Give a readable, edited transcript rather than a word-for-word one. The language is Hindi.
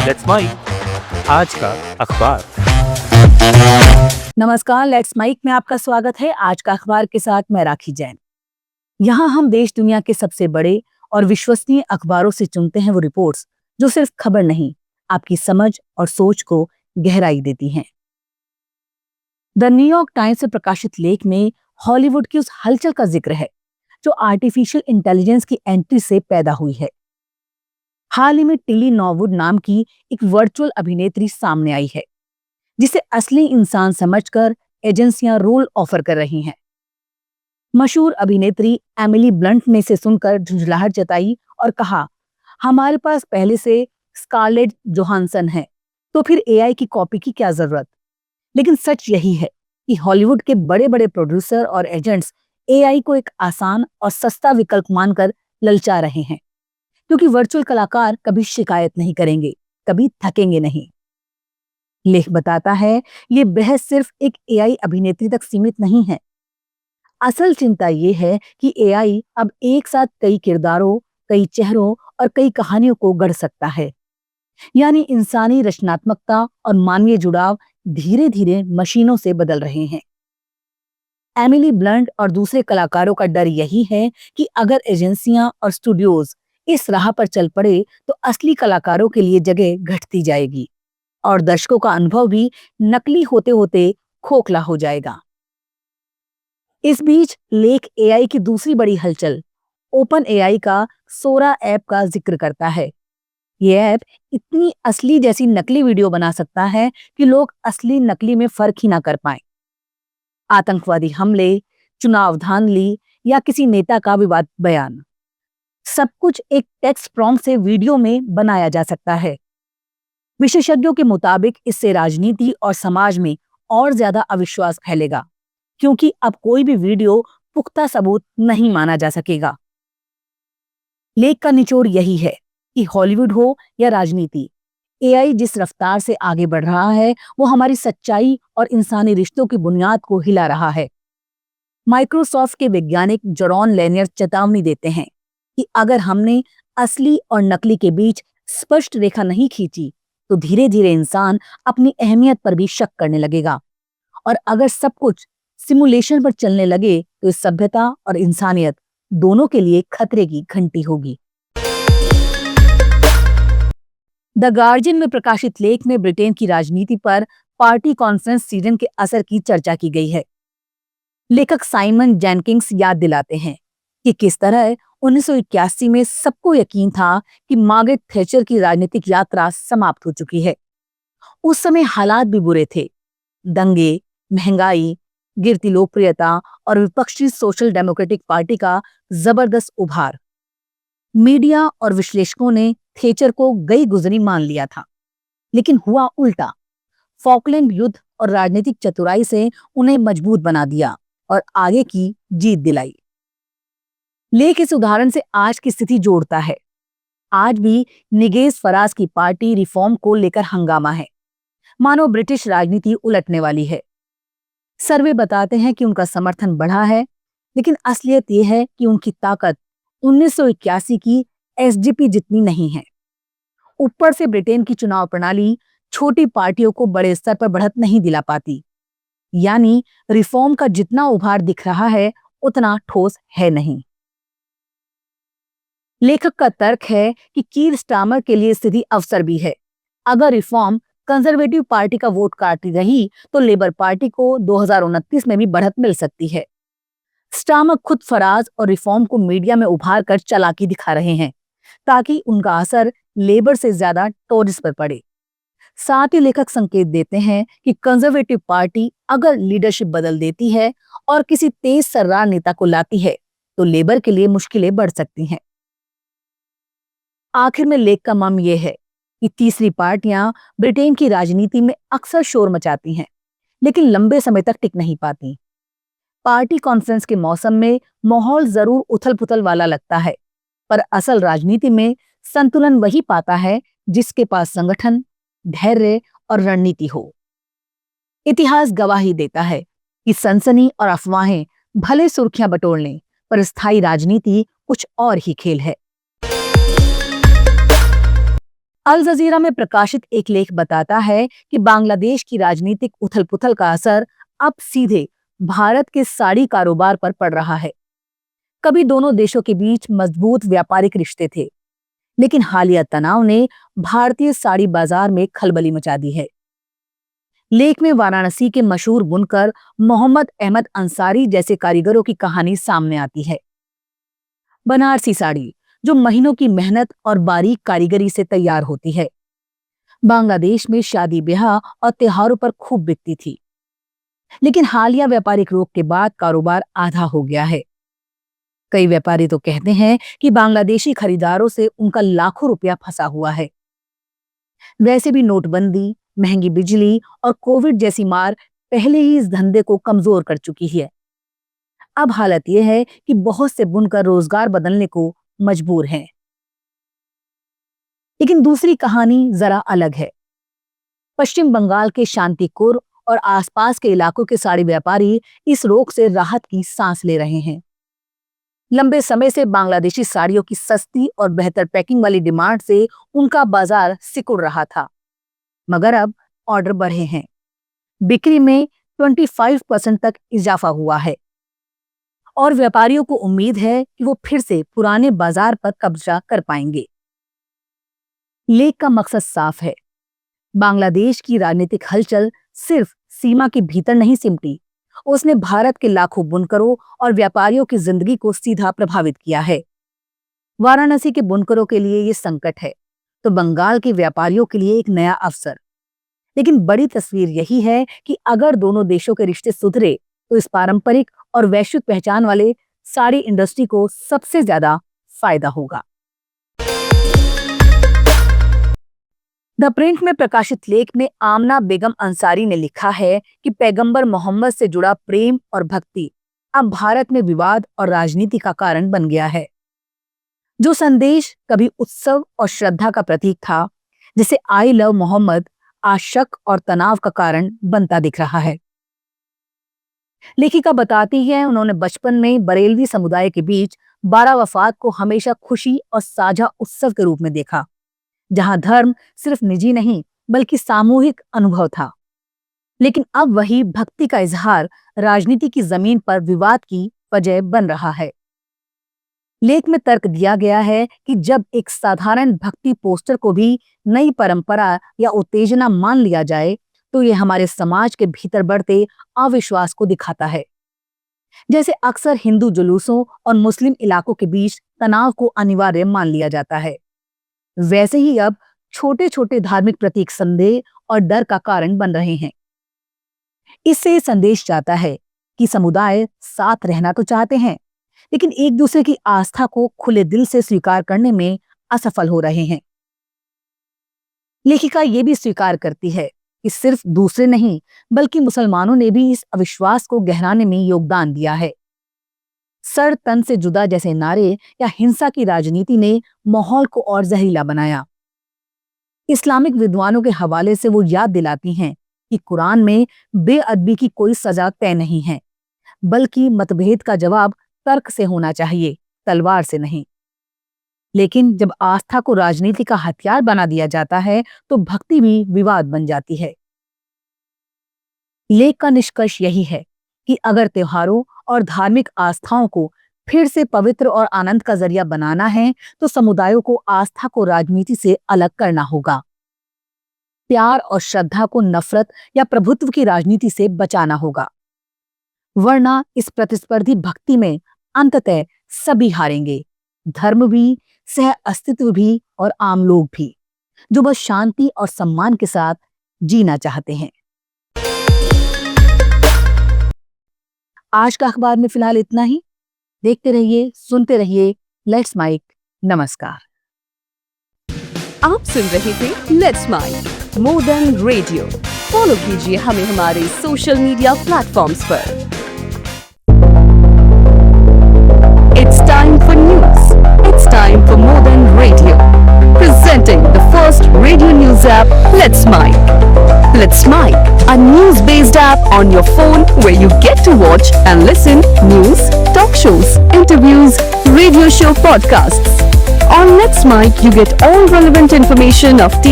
लेट्स माइक आज का अखबार। नमस्कार, लेट्स माइक में आपका स्वागत है। आज का अखबार के साथ मैं राखी जैन। यहाँ हम देश दुनिया के सबसे बड़े और विश्वसनीय अखबारों से चुनते हैं वो रिपोर्ट्स जो सिर्फ खबर नहीं, आपकी समझ और सोच को गहराई देती हैं। द न्यूयॉर्क टाइम्स से प्रकाशित लेख में हॉलीवुड की उस हलचल का जिक्र है जो आर्टिफिशियल इंटेलिजेंस की एंट्री से पैदा हुई है। हाल ही में टिली नॉवुड नाम की एक वर्चुअल अभिनेत्री सामने आई है जिसे असली इंसान समझकर एजेंसियां रोल ऑफर कर रही हैं। मशहूर अभिनेत्री एमिली ब्लंट ने इसे सुनकर झुंझलाहट जताई और कहा, हमारे पास पहले से स्कारलेट जोहानसन है, तो फिर एआई की कॉपी की क्या जरूरत। लेकिन सच यही है कि हॉलीवुड के बड़े बड़े प्रोड्यूसर और एजेंट्स एआई को एक आसान और सस्ता विकल्प मानकर ललचा रहे हैं, क्योंकि वर्चुअल कलाकार कभी शिकायत नहीं करेंगे, कभी थकेंगे नहीं। लेख बताता है, ये बहस सिर्फ एक एआई अभिनेत्री तक सीमित नहीं है। असल चिंता ये है कि एआई अब एक साथ कई किरदारों, कई चेहरों और कई कहानियों को गढ़ सकता है। यानी इंसानी रचनात्मकता और मानवीय जुड़ाव धीरे धीरे मशीनों से बदल रहे हैं। एमिली ब्लंट और दूसरे कलाकारों का डर यही है कि अगर एजेंसियां और स्टूडियोज इस राह पर चल पड़े तो असली कलाकारों के लिए जगह घटती जाएगी और दर्शकों का अनुभव भी नकली होते होते खोखला हो जाएगा। इस बीच लेख एआई की दूसरी बड़ी हलचल ओपन एआई का सोरा ऐप का जिक्र करता है। ये ऐप इतनी असली जैसी नकली वीडियो बना सकता है कि लोग असली नकली में फर्क ही ना कर पाए। आतंकवादी हमले, चुनाव धांधली या किसी नेता का विवाद बयान, सब कुछ एक टेक्स्ट प्रॉम्प्ट से वीडियो में बनाया जा सकता है। विशेषज्ञों के मुताबिक इससे राजनीति और समाज में और ज्यादा अविश्वास फैलेगा, क्योंकि अब कोई भी वीडियो पुख्ता सबूत नहीं माना जा सकेगा। लेख का निचोड़ यही है कि हॉलीवुड हो या राजनीति, एआई जिस रफ्तार से आगे बढ़ रहा है वो हमारी सच्चाई और इंसानी रिश्तों की बुनियाद को हिला रहा है। माइक्रोसॉफ्ट के वैज्ञानिक जॉन लेनियर चेतावनी देते हैं कि अगर हमने असली और नकली के बीच स्पष्ट रेखा नहीं खींची तो धीरे धीरे इंसान अपनी अहमियत पर भी शक करने लगेगा, और अगर सब कुछ सिमुलेशन पर चलने लगे तो इस सभ्यता और इंसानियत दोनों के लिए खतरे की घंटी होगी। द गार्जियन में प्रकाशित लेख में ब्रिटेन की राजनीति पर पार्टी कॉन्फ्रेंस सीजन के असर की चर्चा की गई है। लेखक साइमन जेनकिंस याद दिलाते हैं कि किस तरह 1981 में सबको यकीन था कि मार्गरेट थैचर की राजनीतिक यात्रा समाप्त हो चुकी है। उस समय हालात भी बुरे थे, दंगे, महंगाई, गिरती लोकप्रियता और विपक्षी सोशल डेमोक्रेटिक पार्टी का जबरदस्त उभार। मीडिया और विश्लेषकों ने थैचर को गई गुजरी मान लिया था, लेकिन हुआ उल्टा। फॉकलैंड युद्ध और राजनीतिक चतुराई से उन्हें मजबूत बना दिया और आगे की जीत दिलाई। लेख इस उदाहरण से आज की स्थिति जोड़ता है। आज भी निगेज फराज की पार्टी रिफॉर्म को लेकर हंगामा है, मानो ब्रिटिश राजनीति उलटने वाली है। सर्वे बताते हैं कि उनका समर्थन बढ़ा है, लेकिन असलियत यह है कि उनकी ताकत 1981 की एसडीपी जितनी नहीं है। ऊपर से ब्रिटेन की चुनाव प्रणाली छोटी पार्टियों को बड़े स्तर पर बढ़त नहीं दिला पाती, यानी रिफॉर्म का जितना उभार दिख रहा है उतना ठोस है नहीं। लेखक का तर्क है कि कीर स्टार्मर के लिए स्थिति अवसर भी है। अगर रिफॉर्म कंजर्वेटिव पार्टी का वोट काटती रही तो लेबर पार्टी को 2029 में भी बढ़त मिल सकती है। स्टार्मर खुद फराज और रिफॉर्म को मीडिया में उभार कर चालाकी दिखा रहे हैं ताकि उनका असर लेबर से ज्यादा टोरिस पर पड़े। साथ ही लेखक संकेत देते हैं कि कंजर्वेटिव पार्टी अगर लीडरशिप बदल देती है और किसी तेज सर्रार नेता को लाती है तो लेबर के लिए मुश्किलें बढ़ सकती हैं। आखिर में लेख का मर्म यह है कि तीसरी पार्टियां ब्रिटेन की राजनीति में अक्सर शोर मचाती हैं, लेकिन लंबे समय तक टिक नहीं पाती। पार्टी कॉन्फ्रेंस के मौसम में माहौल जरूर उथल-पुथल वाला लगता है, पर असल राजनीति में संतुलन वही पाता है जिसके पास संगठन, धैर्य और रणनीति हो। इतिहास गवाही देता है कि सनसनी और अफवाहें भले सुर्खियां बटोर लें, पर स्थायी राजनीति कुछ और ही खेल है। अल जजीरा में प्रकाशित एक लेख बताता है कि बांग्लादेश की राजनीतिक उथल-पुथल का असर अब सीधे भारत के साड़ी कारोबार पर पड़ रहा है। कभी दोनों देशों के बीच मजबूत व्यापारिक रिश्ते थे, लेकिन हालिया तनाव ने भारतीय साड़ी बाजार में खलबली मचा दी है। लेख में वाराणसी के मशहूर बुनकर मोहम्मद अहमद अंसारी जैसे कारीगरों की कहानी सामने आती है। बनारसी साड़ी, जो महीनों की मेहनत और बारीक कारीगरी से तैयार होती है, बांग्लादेश में शादी ब्याह और त्योहारों पर खूब बिकती थी। लेकिन हालिया व्यापारिक रोक के बाद कारोबार आधा हो गया है। कई व्यापारी तो कहते हैं कि बांग्लादेशी खरीदारों से उनका लाखों रुपया फंसा हुआ है। वैसे भी नोटबंदी, महंगी बिजली और कोविड जैसी मार पहले ही इस धंधे को कमजोर कर चुकी है। अब हालत यह है कि बहुत से बुनकर रोजगार बदलने को मजबूर हैं। लेकिन दूसरी कहानी जरा अलग है। पश्चिम बंगाल के शांतिपुर और आसपास के इलाकों के साड़ी व्यापारी इस रोक से राहत की सांस ले रहे हैं। लंबे समय से बांग्लादेशी साड़ियों की सस्ती और बेहतर पैकिंग वाली डिमांड से उनका बाजार सिकुड़ रहा था, मगर अब ऑर्डर बढ़े हैं। बिक्री में 25% तक इजाफा हुआ है और व्यापारियों को उम्मीद है कि वो फिर से पुराने बाजार पर कब्जा कर पाएंगे। लेख का मकसद साफ है। बांग्लादेश की राजनीतिक हलचल सिर्फ सीमा के भीतर नहीं सिमटी, उसने भारत के लाखों बुनकरों और व्यापारियों की जिंदगी को सीधा प्रभावित किया है। वाराणसी के बुनकरों के लिए ये संकट है, तो बंगाल के व्यापारियों के लिए एक नया अवसर। लेकिन बड़ी तस्वीर यही है कि अगर दोनों देशों के रिश्ते सुधरे तो इस पारंपरिक और वैश्विक पहचान वाले साड़ी इंडस्ट्री को सबसे ज्यादा फायदा होगा। द प्रिंट में प्रकाशित लेख में आमना बेगम अंसारी ने लिखा है कि पैगंबर मोहम्मद से जुड़ा प्रेम और भक्ति अब भारत में विवाद और राजनीति का कारण बन गया है। जो संदेश कभी उत्सव और श्रद्धा का प्रतीक था, जिसे आई लव मोहम्मद, आज शक और तनाव का कारण बनता दिख रहा है। लेखिका बताती है, उन्होंने बचपन में बरेलवी समुदाय के बीच 12 वफात को हमेशा खुशी और साझा उत्सव के रूप में देखा, जहां धर्म सिर्फ निजी नहीं बल्कि सामूहिक अनुभव था। लेकिन अब वही भक्ति का इजहार राजनीति की जमीन पर विवाद की वजह बन रहा है। लेख में तर्क दिया गया है कि जब एक साधारण भक्ति पोस्टर को भी नई परंपरा या उत्तेजना मान लिया जाए तो ये हमारे समाज के भीतर बढ़ते अविश्वास को दिखाता है। जैसे अक्सर हिंदू जुलूसों और मुस्लिम इलाकों के बीच तनाव को अनिवार्य मान लिया जाता है, वैसे ही अब छोटे छोटे धार्मिक प्रतीक संदेह और डर का कारण बन रहे हैं। इससे संदेश जाता है कि समुदाय साथ रहना तो चाहते हैं, लेकिन एक दूसरे की आस्था को खुले दिल से स्वीकार करने में असफल हो रहे हैं। लेखिका ये भी स्वीकार करती है कि सिर्फ दूसरे नहीं बल्कि मुसलमानों ने भी इस अविश्वास को गहराने में योगदान दिया है। सर तन से जुदा जैसे नारे या हिंसा की राजनीति ने माहौल को और जहरीला बनाया। इस्लामिक विद्वानों के हवाले से वो याद दिलाती हैं कि कुरान में बेअदबी की कोई सजा तय नहीं है, बल्कि मतभेद का जवाब तर्क से होना चाहिए, तलवार से नहीं। लेकिन जब आस्था को राजनीति का हथियार बना दिया जाता है तो भक्ति भी विवाद बन जाती है। लेख का निष्कर्ष यही है कि अगर त्योहारों और धार्मिक आस्थाओं को फिर से पवित्र और आनंद का जरिया बनाना है तो समुदायों को आस्था को राजनीति से अलग करना होगा। प्यार और श्रद्धा को नफरत या प्रभुत्व की राजनीति से बचाना होगा, वरना इस प्रतिस्पर्धी भक्ति में अंततः सभी हारेंगे, धर्म भी, सह अस्तित्व भी और आम लोग भी, जो बस शांति और सम्मान के साथ जीना चाहते हैं। आज का अखबार में फिलहाल इतना ही। देखते रहिए, सुनते रहिए लेट्स माइक। नमस्कार। आप सुन रहे थे let's mike more than radio. Follow कीजिए हमें हमारे सोशल मीडिया प्लेटफॉर्म्स पर। It's time for news. It's time for more than radio. Presenting the first radio news app, Let's Mic. Let's Mic, a news-based app on your phone where you get to watch and listen news, talk shows, interviews, radio show podcasts. On Let's Mic, you get all relevant information of TV